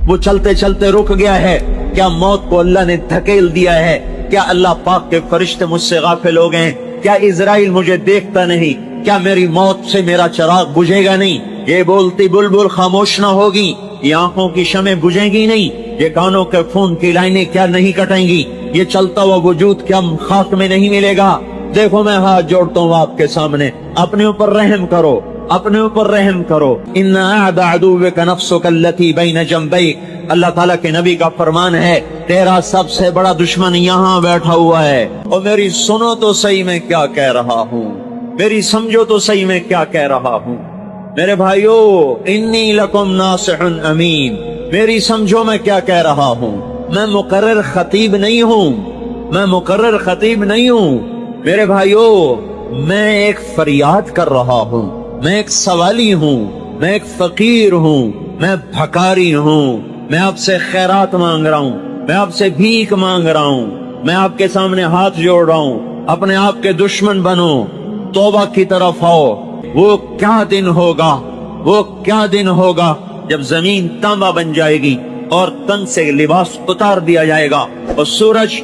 وہ چلتے چلتے رک گیا ہے؟ کیا موت کو اللہ نے دھکیل دیا ہے؟ کیا اللہ پاک کے فرشتے مجھ سے غافل ہو گئے؟ کیا اسرائیل مجھے دیکھتا نہیں؟ کیا میری موت سے میرا چراغ بجھے گا نہیں؟ یہ بولتی بلبل خاموش نہ ہوگی؟ یہ آنکھوں کی شمع بجھیں گی نہیں؟ یہ کانوں کے خون کی لائنیں کیا نہیں کٹیں گی؟ یہ چلتا ہوا وجود کیا خاک میں نہیں ملے گا؟ دیکھو میں ہاتھ جوڑتا ہوں آپ کے سامنے، اپنے اوپر رحم کرو، اپنے اوپر رحم کرو۔ ان اعد عدوک نفسک التی بین جنبیک، اللہ تعالیٰ کے نبی کا فرمان ہے تیرا سب سے بڑا دشمن یہاں بیٹھا ہوا ہے۔ اور میری سنو تو صحیح میں کیا کہہ رہا ہوں، میری سمجھو تو صحیح میں کیا کہہ رہا ہوں۔ میرے بھائیو، انی لکم ناصح امین، میری سمجھو میں کیا کہہ رہا ہوں۔ میں مقرر خطیب نہیں ہوں، میں مقرر خطیب نہیں ہوں میرے بھائیو، میں ایک فریاد کر رہا ہوں، میں ایک سوالی ہوں، میں ایک فقیر ہوں، میں بھکاری ہوں، میں آپ سے خیرات مانگ رہا ہوں، میں آپ سے بھیک مانگ رہا ہوں، میں آپ کے سامنے ہاتھ جوڑ رہا ہوں۔ اپنے آپ کے دشمن بنو، توبہ کی طرف آؤ۔ وہ کیا دن ہوگا، وہ کیا دن ہوگا جب زمین تانبا بن جائے گی اور تن سے لباس اتار دیا جائے گا اور سورج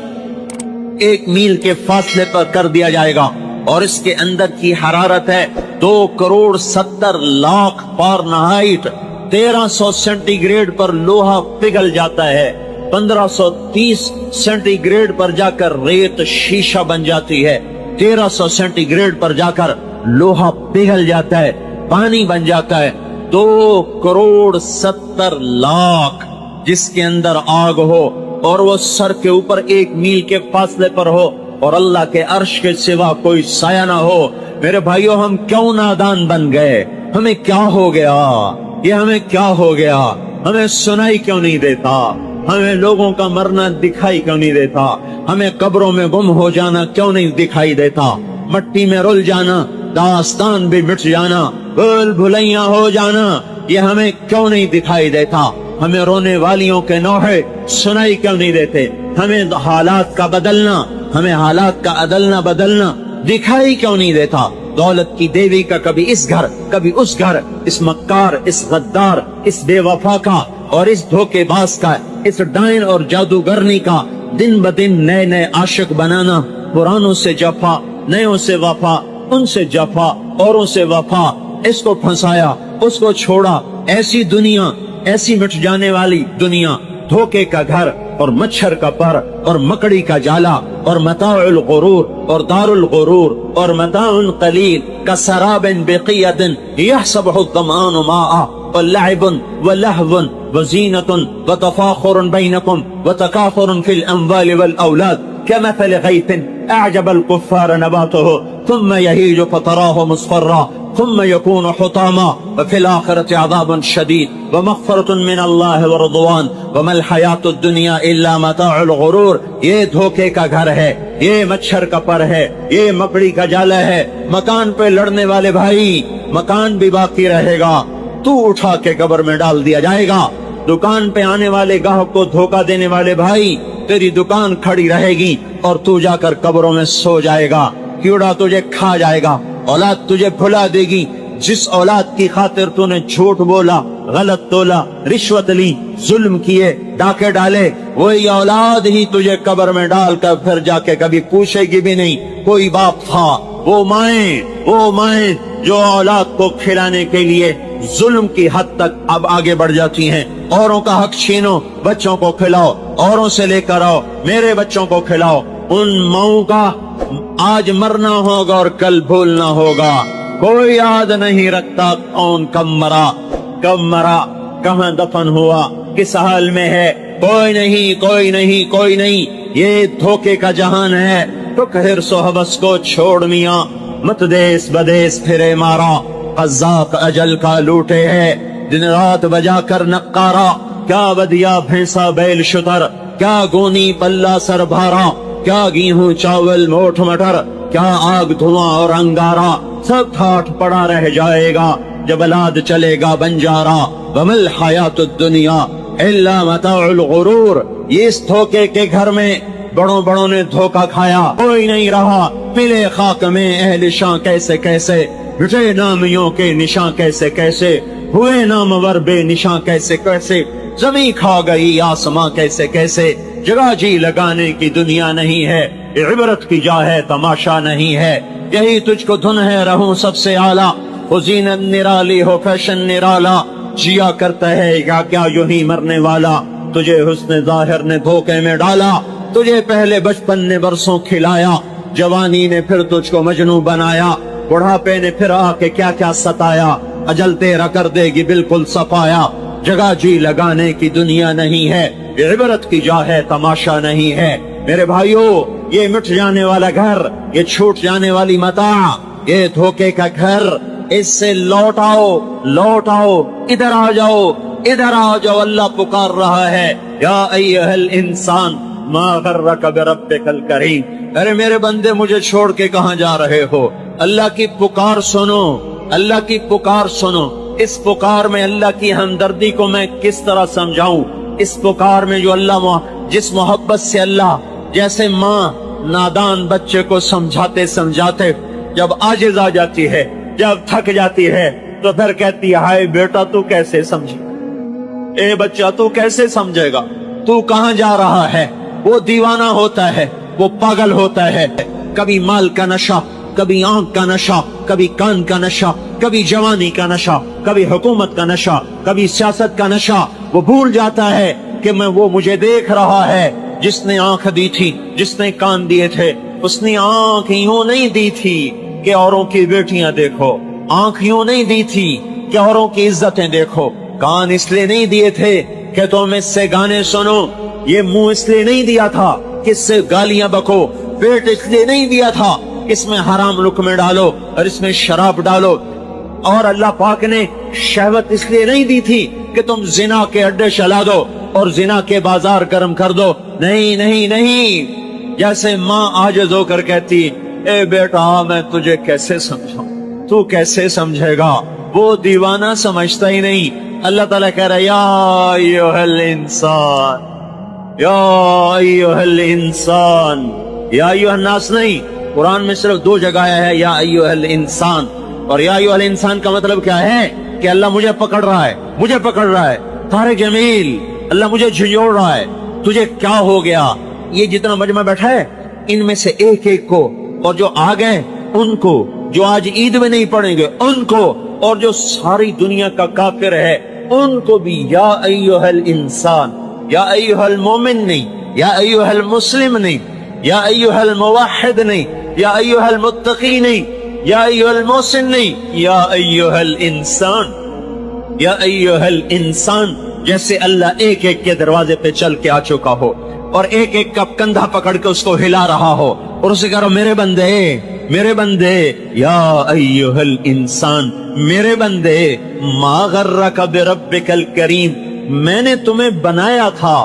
1 میل کے فاصلے پر کر دیا جائے گا، اور اس کے اندر کی حرارت ہے 2,70,00,000 فارنہائٹ، 1300 سینٹی گریڈ پر لوہا پگھل جاتا ہے، 1530 سینٹی گریڈ پر جا کر ریت شیشہ بن جاتی ہے، 1300 سینٹی گریڈ پر جا کر لوہا پگھل جاتا ہے، پانی بن جاتا ہے، 2,70,00,000 جس کے اندر آگ ہو اور وہ سر کے اوپر 1 میل کے فاصلے پر ہو اور اللہ کے عرش کے سوا کوئی سایہ نہ ہو۔ میرے بھائیو، ہم کیوں نادان بن گئے؟ ہمیں کیا ہو گیا؟ یہ ہمیں کیا ہو گیا؟ ہمیں سنائی کیوں نہیں دیتا؟ ہمیں لوگوں کا مرنا دکھائی کیوں نہیں دیتا؟ ہمیں قبروں میں گم ہو جانا کیوں نہیں دکھائی دیتا؟ مٹی میں رل جانا، داستان بھی مٹ جانا، بھول بھلیاں ہو جانا، یہ ہمیں کیوں نہیں دکھائی دیتا؟ ہمیں رونے والیوں کے نوحے سنائی کیوں نہیں دیتے؟ ہمیں حالات کا بدلنا، ہمیں حالات کا عدلنا بدلنا دکھائی کیوں نہیں دیتا؟ دولت کی دیوی کا کبھی اس گھر کبھی اس گھر، اس مکار، اس غدار، اس بے وفا کا اور اس دھوکے باز کا، اس ڈائن اور جادوگرنی کا دن بدن نئے نئے عاشق بنانا، پرانوں سے جفا، نیوں سے وفا، ان سے جفا، اوروں سے وفا، اس کو پھنسایا، اس کو چھوڑا، ایسی دنیا، ایسی مٹ جانے والی دنیا، دھوکے کا گھر اور مچھر کا پر اور مکڑی کا جالا اور متاع الغرور اور دار الغرور اور متاع قلیل کسراب بقیۃ یحسبہ الظمآن ماء ولعب ولہو وزینۃ وتفاخر بینکم وتکاثر فی الاموال والاولاد كمثل غيث اعجب الكفار نباته ثم يهيج فتراه مصفرا ثم يكون حطاما وفي الآخرة عذاب شديد ومغفرة من الله ورضوان وما الحياة الدنيا إلا متاع الغرور۔ یہ دھوکے کا گھر ہے، یہ مچھر کا پر ہے، یہ مکڑی کا جالا ہے۔ مکان پہ لڑنے والے بھائی، مکان بھی باقی رہے گا، تو اٹھا کے قبر میں ڈال دیا جائے گا۔ دکان پہ آنے والے گاہک کو دھوکہ دینے والے بھائی، تیری دکان کھڑی رہے گی اور تو جا کر قبروں میں سو جائے گا، کیڑا تجھے کھا جائے گا، اولاد تجھے بھلا دے گی۔ جس اولاد کی خاطر تو نے جھوٹ بولا، غلط تولا، رشوت لی، ظلم کیے، ڈاکے ڈالے، وہی اولاد ہی تجھے قبر میں ڈال کر پھر جا کے کبھی پوچھے گی بھی نہیں کوئی باپ تھا۔ وہ مائیں جو اولاد کو کھلانے کے لیے ظلم کی حد تک اب آگے بڑھ جاتی ہیں۔ اوروں کا حق چھینو، بچوں کو کھلاؤ، اوروں سے لے کر آؤ، میرے بچوں کو کھلاؤ۔ ان ماؤں کا آج مرنا ہوگا اور کل بھولنا ہوگا۔ کوئی یاد نہیں رکھتا کون کب مرا، کہاں دفن ہوا، کس حال میں ہے، کوئی نہیں۔ یہ دھوکے کا جہان ہے، تو حرص و حوث کو چھوڑ میاں، مت دیس بدیس پھرے مارا، قذاق اجل کا لوٹے ہے، دن رات بجا کر نقارا، کیا بدیا بھینسا بیل شتر، کیا گونی پلہ سر بھارا، کیا گیہوں چاول موٹھ مٹر، کیا آگ دھواں اور انگارا، سب ٹھاٹھ پڑا رہ جائے گا جب الاد چلے گا بنجارا۔ وما الحیات الدنیا الا متاع الغرور۔ یہ اس دھوکے کے گھر میں بڑوں نے دھوکہ کھایا، کوئی نہیں رہا، ملے خاک میں اہل شاں کیسے मिटे नामियों के निशां कैसे कैसे, हुए नामवर बे निशां कैसे कैसे, जमी खा गई आसमां कैसे कैसे, जगह जी लगाने की दुनिया नहीं है, इबरत की जा है तमाशा नहीं है, यही तुझको धुन है रहूं सबसे आला, वो जीनत निराली हो फैशन निराला, जिया करता है या क्या यूं ही मरने वाला, तुझे हुस्न जाहिर ने धोखे में डाला, तुझे पहले बचपन ने बरसों खिलाया, जवानी ने फिर तुझको मजनू बनाया, बुढ़ापे ने फिर आके क्या क्या सताया, अजल तेरा कर देगी बिल्कुल सफाया, जगह जी लगाने की दुनिया नहीं है, इबरत की जा है तमाशा नहीं है। मेरे भाइयों, ये मिट जाने वाला घर, ये छूट जाने वाली मता, ये धोखे का घर, इससे लौट आओ, इधर आ जाओ, अल्लाह पुकार रहा है, या अय्युहल इंसान मा गर्रक बिरब्बिकल करीम। अरे मेरे बंदे, मुझे छोड़ के कहां जा रहे हो? अल्लाह की पुकार सुनो, अल्लाह की पुकार सुनो। इस पुकार में अल्लाह की हमदर्दी को मैं किस तरह समझाऊं? इस पुकार में जो अल्लाह, जिस मोहब्बत से अल्लाह, जैसे माँ नादान बच्चे को समझाते समझाते जब आजिज आ जाती है, जब थक जाती है, तो फिर कहती है, हाय बेटा तू कैसे समझे, ए बच्चा तू कैसे समझेगा, तू कहां जा रहा है? वो दीवाना होता है, वो पागल होता है, कभी माल का नशा, कभी आंख का नशा, कभी कान का नशा, कभी जवानी का नशा, कभी हुकूमत का नशा, कभी सियासत का नशा। वो भूल जाता है कि वो मुझे देख रहा है। जिसने आंख दी थी, जिसने कान दिए थे, उसने आंख यूं नहीं दी थी कि औरों की बेटियां देखो, आंख यूं नहीं दी थी कि औरों की इज्जतें देखो, कान इसलिए नहीं दिए थे कि तुम इससे गाने सुनो, ये मुंह इसलिए नहीं दिया था कि इससे गालियां बको, पेट इसलिए नहीं दिया था कि इसमें हराम लुक़मे डालो और इसमें शराब डालो, और अल्लाह पाक ने शहवत इसलिए नहीं दी थी कि तुम जिना के अड्डे चला दो और जिना के बाजार गर्म कर दो। नहीं नहीं नहीं, जैसे माँ आजिज़ होकर कहती, ए बेटा मैं तुझे कैसे समझाऊं, तू कैसे समझेगा? वो दीवाना समझता ही नहीं। अल्लाह ताला कह रहा है, या अय्युहल इंसान, या अय्युहल इंसान, या अय्युहन नास नहीं, कुरान में सिर्फ 2 जगह आया है या अय्युहल इंसान। और या अय्युहल इंसान का मतलब क्या है? कि अल्लाह मुझे पकड़ रहा है, मुझे पकड़ रहा है, तारे जमील, अल्लाह मुझे झिझोड़ रहा है, तुझे क्या हो गया? ये जितना मजमा बैठा है, इनमें से एक एक को, और जो आ गए उनको, जो आज ईद में नहीं पढ़ेंगे उनको, और जो सारी दुनिया का काफिर है उनको भी या अय्युहल इंसान, या अय्युहल मोमिन नहीं, या अय्युहल मुस्लिम नहीं, या अय्युहल मुवहिद नहीं, या अय्युहल मुत्तकी नहीं, या अय्युहल मोहसिन नहीं, या अय्युहल इंसान, या अय्युहल इंसान। जैसे अल्लाह एक एक के दरवाजे पे चल के आ चुका हो और एक एक का कंधा पकड़ के उसको हिला रहा हो और उसे कह रहा, मेरे बंदे, मेरे बंदे, या अय्युहल इंसान, मेरे बंदे, मा गर्रक बिरब्बिकल करीम, मैंने तुम्हें बनाया था,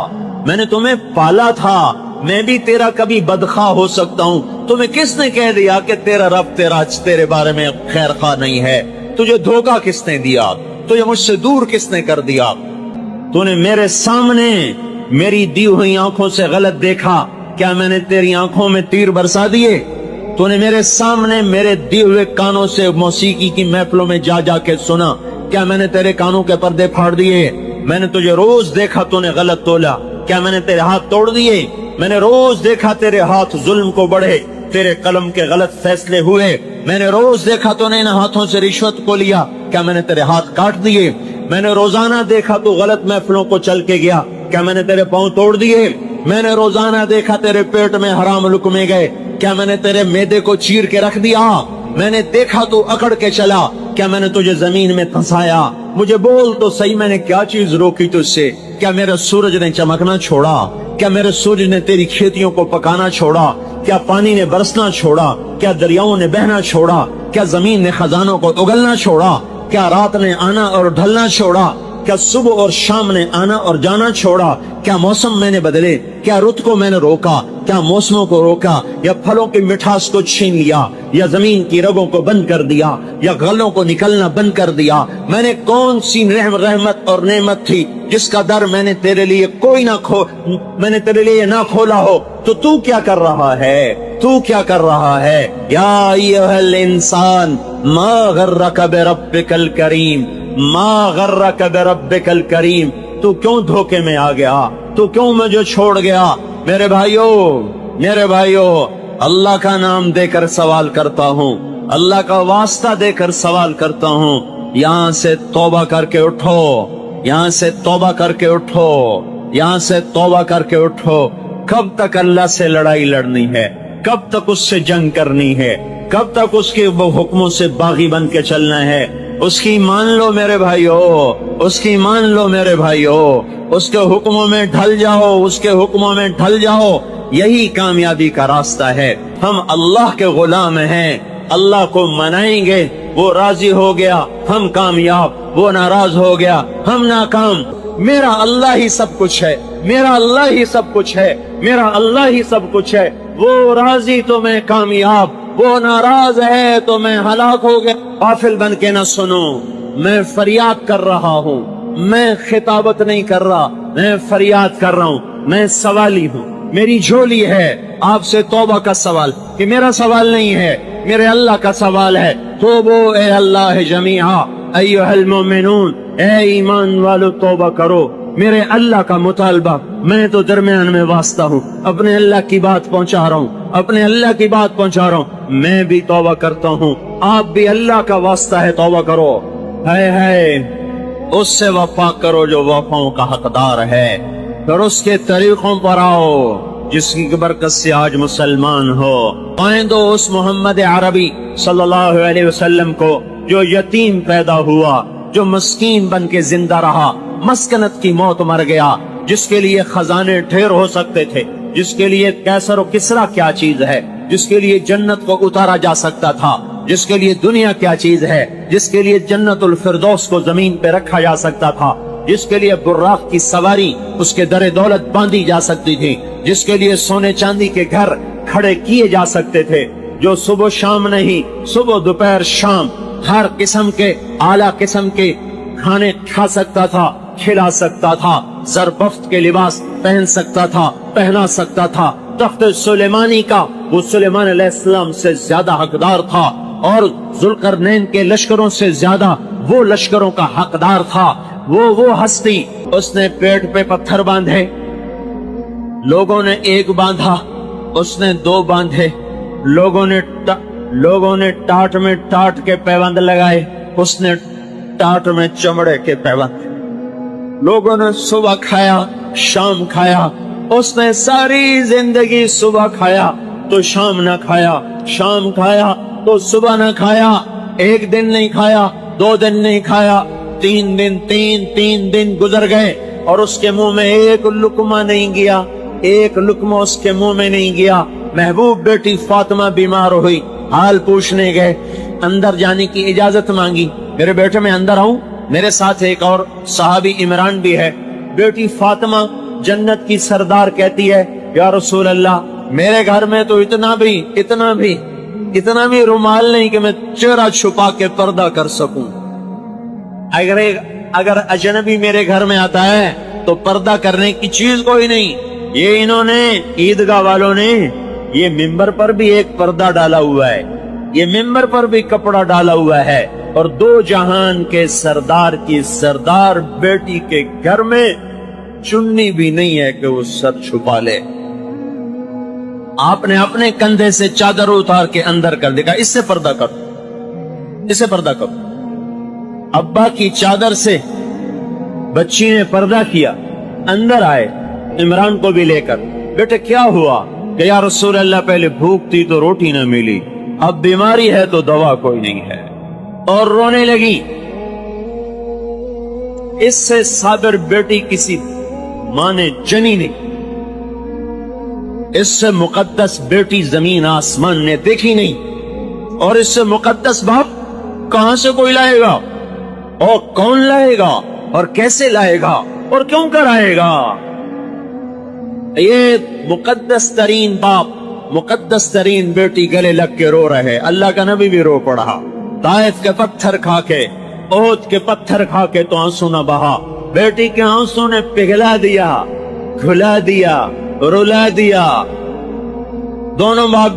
मैंने तुम्हें पाला था, मैं भी तेरा कभी बदखा हो सकता हूँ। तुम्हें किसने कह दिया कि तेरा रब तेरे बारे में खैर खा नहीं है? तुझे धोखा किसने दिया? तुझे मुझसे दूर किसने कर दिया? तूने मेरे सामने मेरी दी हुई आंखों से गलत देखा, क्या मैंने तेरी आंखों में तीर बरसा दिए? तूने मेरे सामने मेरे दिए हुए कानों से मौसीकी की महफिलों में जा जा के सुना, क्या मैंने तेरे कानों के पर्दे फाड़ दिए? मैंने तुझे रोज देखा तूने गलत तोला, क्या मैंने तेरे हाथ तोड़ दिए? मैंने रोज देखा तेरे हाथ जुल्म को बढ़े, तेरे कलम के गलत फैसले हुए, मैंने रोज देखा तूने इन हाथों से रिश्वत को लिया, क्या मैंने तेरे हाथ काट दिए? मैंने रोजाना देखा तू गलत महफिलों को चल के गया, क्या मैंने तेरे पांव तोड़ दिए? मैंने रोजाना देखा तेरे पेट में हराम लुकमे गए, क्या मैंने तेरे मैदे को चीर के रख दिया? मैंने देखा तू अकड़ के चला, क्या मैंने तुझे जमीन में फंसाया? मुझे बोल तो सही, मैंने क्या चीज रोकी तुझसे? क्या मेरे सूरज ने चमकना छोड़ा? क्या मेरे सूरज ने तेरी खेतियों को पकाना छोड़ा? क्या पानी ने बरसना छोड़ा? क्या दरियाओं ने बहना छोड़ा? क्या जमीन ने खजानों को उगलना छोड़ा? क्या रात ने आना और ढलना छोड़ा? क्या सुबह और शाम ने आना और जाना छोड़ा? क्या मौसम मैंने बदले? क्या रुत को मैंने रोका? क्या मौसमों को रोका? या फलों की मिठास को छीन लिया? या जमीन की रगों को बंद कर दिया? या गलों को निकलना बंद कर दिया? मैंने कौन सी रहमत और नेमत थी जिसका दर मैंने तेरे लिए मैंने तेरे लिए ना खोला हो? तो तू क्या कर रहा है? तू क्या कर रहा है? या अय्युहल इंसान मा गर्रका बिरब्बिकल करीम, मा गर्रका बिरब्बिकल करीम। तू क्यों धोखे में आ गया? तू क्यों मुझे छोड़ गया? मेरे भाइयों, अल्लाह का नाम देकर सवाल करता हूँ, अल्लाह का वास्ता देकर सवाल करता हूँ। यहाँ से तौबा करके उठो, यहाँ से तौबा करके उठो, यहाँ से तौबा करके उठो। कब तक अल्लाह से लड़ाई लड़नी है? कब तक उससे जंग करनी है? कब तक उसके हुक्मों से बागी बन के चलना है? उसकी मान लो मेरे भाइयों, उसकी मान लो मेरे भाइयों, उसके हुक्मों में ढल जाओ, उसके हुक्मों में ढल जाओ। यही कामयाबी का रास्ता है। हम अल्लाह के गुलाम हैं, अल्लाह को मनाएंगे, वो राजी हो गया हम कामयाब, वो नाराज हो गया हम नाकाम। मेरा अल्लाह ही सब कुछ है, मेरा अल्लाह ही सब कुछ है, मेरा अल्लाह ही सब कुछ है। वो राजी तो मैं कामयाब, वो नाराज है तो मैं हलाक हो गया। गाफिल बन के न सुनो, मैं फरियाद कर रहा हूँ, मैं खिताबत नहीं कर रहा, मैं फरियाद कर रहा हूँ। मैं सवाली हूँ, मेरी झोली है आपसे तौबा का सवाल, कि मेरा सवाल नहीं है, मेरे अल्लाह का सवाल है। तौबो ए अल्लाह जमीआ अय्युहल मोमिनून, ए ईमान वालो तौबा करो। मेरे अल्लाह का मुतालबा, मैं तो दरमियान में वास्ता हूँ, अपने अल्लाह की बात पहुँचा रहा हूँ, अपने अल्लाह की बात पहुँचा रहा हूँ। मैं भी तौबा करता हूँ, आप भी अल्लाह का वास्ता है तौबा करो। है उससे वफा करो जो वफाओं का हकदार है, फिर उसके तरीकों पर आओ जिसकी बरकत से आज मुसलमान हो। आए दो उस मोहम्मद अरबी सल्लल्लाहु अलैहि वसल्लम को जो यतीम पैदा हुआ, जो मस्कीन बन के जिंदा रहा, मस्कनत की मौत मर गया, जिसके लिए खजाने ढेर हो सकते थे, जिसके लिए कैसर और किसरा क्या चीज है, जिसके लिए जन्नत को उतारा जा सकता था, जिसके लिए दुनिया क्या चीज है, जिसके लिए जन्नतुल फिरदौस को जमीन पे रखा जा सकता था, जिसके लिए बुर्राक की सवारी उसके दरे दौलत बांधी जा सकती थी, जिसके लिए सोने चांदी के घर खड़े किए जा सकते थे, जो सुबह शाम नहीं, सुबह दोपहर शाम हर किस्म के आला किस्म के खाने खा सकता था, खिला सकता था, ज़रबफ्त के लिबास पहन सकता था, पहना सकता था। तख्त सुलेमानी का वो सुलेमान अलैहिस्सलाम से ज्यादा हकदार था, और जुल्करनैन के लश्करों से ज्यादा वो लश्करों का हकदार था। वो हस्ती, उसने पेट पे पत्थर बांधे, लोगों ने एक बांधा, उसने दो बांधे, लोगों ने टाट में टाट के पैबंद लगाए, उसने टाट में चमड़े के पैबंद। लोगों ने सुबह खाया, शाम खाया, उसने सारी जिंदगी सुबह खाया तो शाम न खाया, शाम खाया तो सुबह न खाया, एक दिन नहीं खाया, 2 दिन नहीं खाया, 3 दिन, तीन दिन गुजर गए और उसके मुंह में एक लुकमा नहीं गया, एक लुकमा उसके मुंह में नहीं गया। महबूब बेटी फातिमा बीमार हुई, हाल पूछने गए, अंदर जाने की इजाजत मांगी, मेरे बेटे मैं अंदर आऊं? मेरे साथ एक और सहाबी इमरान भी है। बेटी फातिमा जन्नत की सरदार कहती है, या रसूल अल्लाह, मेरे घर में तो इतना भी रुमाल नहीं कि मैं चेहरा छुपा के पर्दा कर सकूं। अगर अजनबी मेरे घर में आता है तो पर्दा करने की चीज कोई नहीं। ये इन्होंने ईदगाह वालों ने ये मिंबर पर भी एक पर्दा डाला हुआ है, ये मिंबर पर भी कपड़ा डाला हुआ है, और 2 जहान के सरदार की सरदार बेटी के घर में चुन्नी भी नहीं है कि वो सर छुपा ले। आपने अपने कंधे से चादर उतार के अंदर कर देगा, इससे पर्दा करो, इससे पर्दा करो। अब्बा की चादर से बच्ची ने पर्दा किया, अंदर आए इमरान को भी लेकर, बेटे क्या हुआ? कि या रसूल अल्लाह, पहले भूख थी तो रोटी न मिली, अब बीमारी है तो दवा कोई नहीं है, और रोने लगी। इससे साबिर बेटी किसी मां ने जनी नहीं, इससे मुकद्दस बेटी जमीन आसमान ने देखी नहीं, और इससे मुकद्दस बाप कहां से कोई लाएगा और कौन लाएगा? اور کیسے لائے گا اور کیوں کرائے گا؟ یہ مقدس ترین باپ، مقدس ترین بیٹی گلے لگ کے رو رہے، اللہ کا نبی بھی رو پڑا، طائف کے پتھر کھا کے، احد کے پتھر کھا کے تو آنسو نہ بہا، بیٹی کے آنسو نے پگھلا دیا، گھلا دیا، رلا دیا۔ دونوں باپ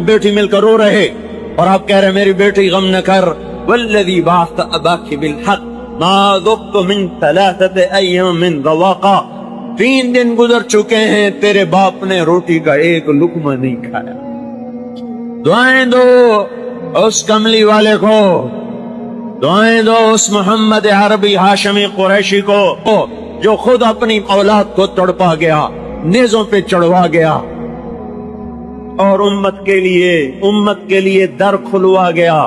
بیٹی مل کر رو رہے، اور آپ کہہ رہے میری بیٹی غم نہ کر، والذی بعث اباک بالحق ما ذقت من 3 ایام من ذواقا، 3 دن گزر چکے ہیں تیرے باپ نے روٹی کا ایک لقمہ نہیں کھایا۔ دعائیں دو اس کملی والے کو، دعائیں دو اس محمد عربی ہاشمی قریشی کو جو خود اپنی اولاد کو تڑپا گیا، نیزوں پہ چڑھوا گیا، اور امت کے لیے در کھلوا گیا،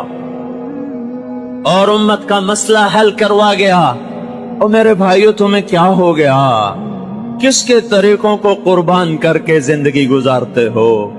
اور امت کا مسئلہ حل کروا گیا۔ اور میرے بھائیو تمہیں کیا ہو گیا؟ کس کے طریقوں کو قربان کر کے زندگی گزارتے ہو؟